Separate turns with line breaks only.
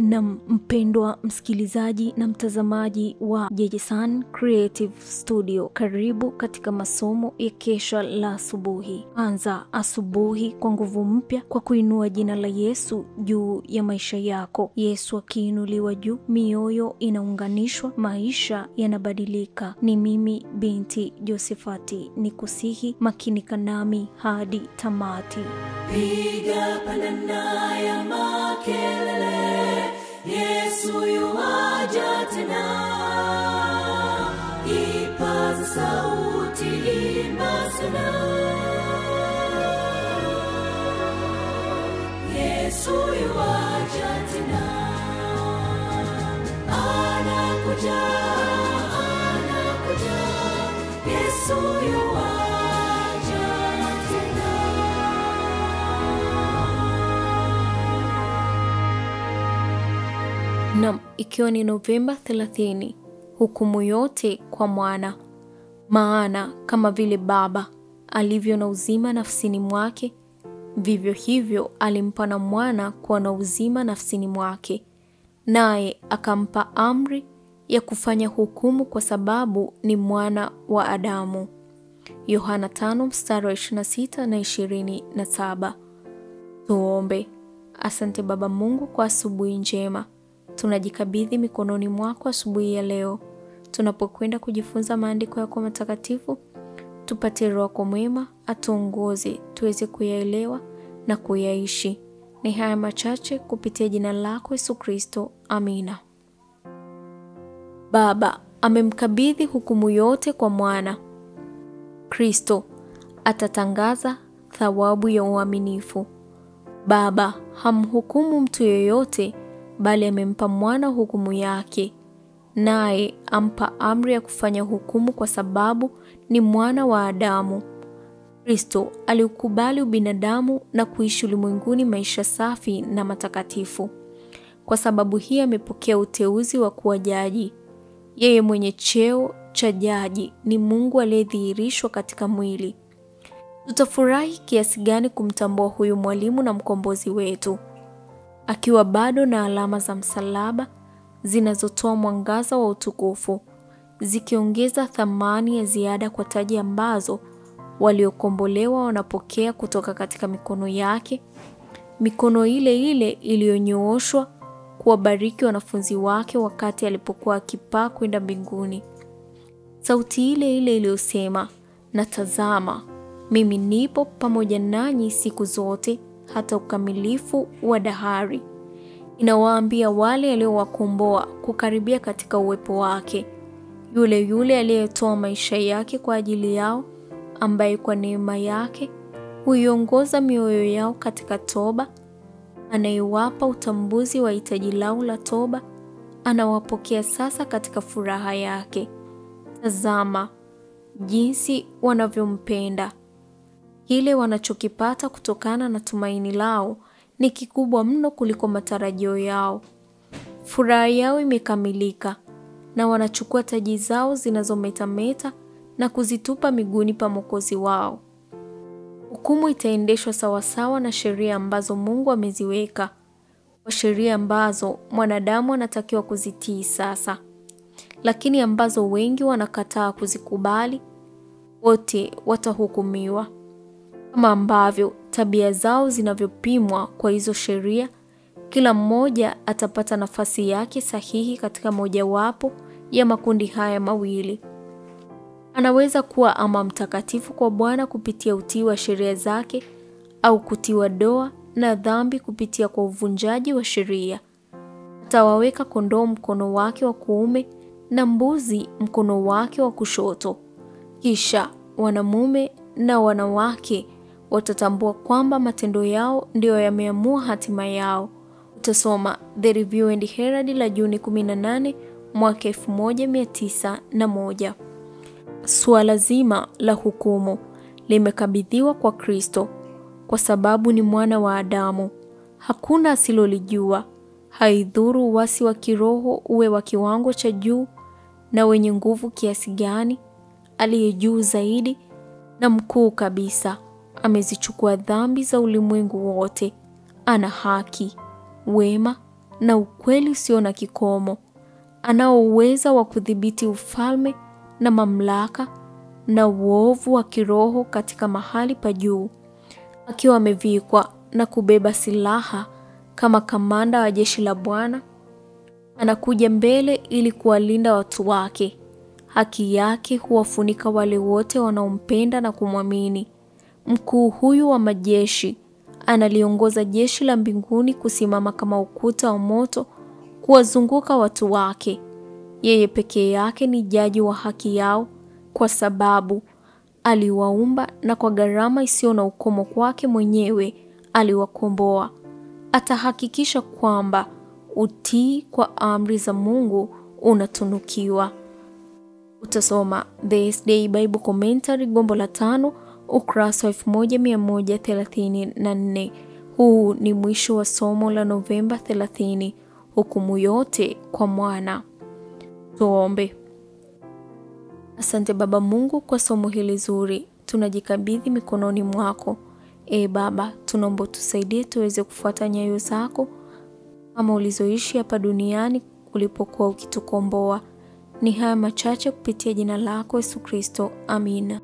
Na mpendwa msikilizaji na mtazamaji wa JJ Creative Studio, karibu katika masomo ya kesha la asubuhi. Anza asubuhi kwa nguvu mpya kwa kuinua jina la Yesu juu ya maisha yako. Yesu akiinuliwa juu, mioyo inaunganishwa, maisha yanabadilika. Ni mimi binti Josefati, nikusihi makinika nami hadi tamati.
Piga panana ya makelele, Yesu yuaja tena. Ipaza sauti, imba sana. Yesu yuaja tena. Anakuja, anakuja. Yesu yuaja tena.
Ikiwa ni Novemba 30, hukumu yote kwa mwana. Maana kama vile Baba alivyo na uzima nafsini mwake, vivyo hivyo alimpa na mwana kuwa na uzima nafsini mwake. Naye akampa amri ya kufanya hukumu kwa sababu ni mwana wa Adamu. Yohana 5:26 na 27. Tuombe. Asante Baba Mungu kwa asubuhi njema. Tunajikabidhi mikononi mwako asubuhi ya leo. Tunapokwenda kujifunza maandiko yako matakatifu, tupate Roho yako mwema atuongoze tuweze kuyaelewa na kuyaishi. Ni haya machache kupitia jina lako Yesu Kristo. Amina. Baba amemkabidhi hukumu yote kwa mwana. Kristo atatangaza thawabu ya uaminifu. Baba hamhukumu mtu yeyote, bali amempa mwana hukumu yake. Naye ampa amri ya kufanya hukumu kwa sababu ni mwana wa Adamu. Kristo aliukubali ubinadamu na kuishi ulimwenguni maisha safi na matakatifu. Kwa sababu hii amepokea uteuzi wa kuwa jaji. Yeye mwenye cheo cha jaji ni Mungu aliyedhihirishwa katika mwili. Tutafurahi kiasi gani kumtambua huyu mwalimu na mkombozi wetu, akiwa bado na alama za msalaba zinazotoa mwangaza wa utukufu, zikiongeza thamani ya ziada kwa taji ambazo waliokombolewa wanapokea kutoka katika mikono yake, mikono ile ile iliyonyooshwa kuwabariki wanafunzi wake wakati alipokuwa akipaa kwenda mbinguni. Sauti ile ile iliyosema, na tazama, mimi nipo pamoja nanyi siku zote hata ukamilifu wa dahari. Inawaambia wale aliowakomboa kukaribia katika uwepo wake, yule yule aliyetoa maisha yake kwa ajili yao, ambaye kwa neema yake huiongoza mioyo yao katika toba, anayewapa utambuzi wa hitaji lao la toba, anawapokea sasa katika furaha yake. Tazama jinsi wanavyompenda. Kile wanachokipata kutokana na tumaini lao ni kikubwa mno kuliko matarajio yao. Furaha yao imekamilika, na wanachukua taji zao zinazometameta na kuzitupa miguuni pa Mwokozi wao. Hukumu itaendeshwa sawasawa na sheria ambazo Mungu ameziweka, kwa sheria ambazo mwanadamu anatakiwa kuzitii sasa, lakini ambazo wengi wanakataa kuzikubali. Wote watahukumiwa kama ambavyo tabia zao zinavyopimwa kwa hizo sheria. Kila mmoja atapata nafasi yake sahihi katika mojawapo ya makundi haya mawili. Anaweza kuwa ama mtakatifu kwa Bwana kupitia utii wa sheria zake, au kutiwa doa na dhambi kupitia kwa uvunjaji wa sheria. Atawaweka kondoo mkono wake wa kuume na mbuzi mkono wake wa kushoto. Kisha wanamume na wanawake watatambua kwamba matendo yao ndio yameamua hatima yao. Utasoma The Review and Herald la Juni 18 mwaka 1901. Suala zima la hukumu limekabidhiwa kwa Kristo kwa sababu ni mwana wa Adamu. Hakuna asilolijua. Haidhuru uasi wa kiroho uwe wa kiwango cha juu na wenye nguvu kiasi gani, aliye juu zaidi na mkuu kabisa amezichukua dhambi za ulimwengu wote. Ana haki, wema na ukweli usio na kikomo. Anao uwezo wa kudhibiti ufalme na mamlaka na uovu wa kiroho katika mahali pa juu. Akiwa amevikwa na kubeba silaha kama kamanda wa jeshi la Bwana, anakuja mbele ili kuwalinda watu wake. Haki yake huwafunika wale wote wanaompenda na kumwamini. Mkuu huyu wa majeshi analiongoza jeshi la mbinguni kusimama kama ukuta wa moto kuwazunguka watu wake. Yeye pekee yake ni jaji wa haki yao, kwa sababu aliwaumba na kwa gharama isiyo na ukomo kwake mwenyewe aliwakomboa. Atahakikisha kwamba utii kwa amri za Mungu unatunukiwa. Utasoma This Day Bible Commentary gombo la 5 ukurasa wa 1134. Huu ni mwisho wa somo la Novemba 30, hukumu yote kwa mwana. Tuombe. Asante Baba Mungu kwa somo hili zuri. Tunajikabidhi mikononi mwako. Baba, tunaomba tusaidie tuweze kufuata nyayo zako kama ulizoishi hapa duniani ulipokuwa ukitukomboa. Ni haya machache kupitia jina lako Yesu Kristo. Amina.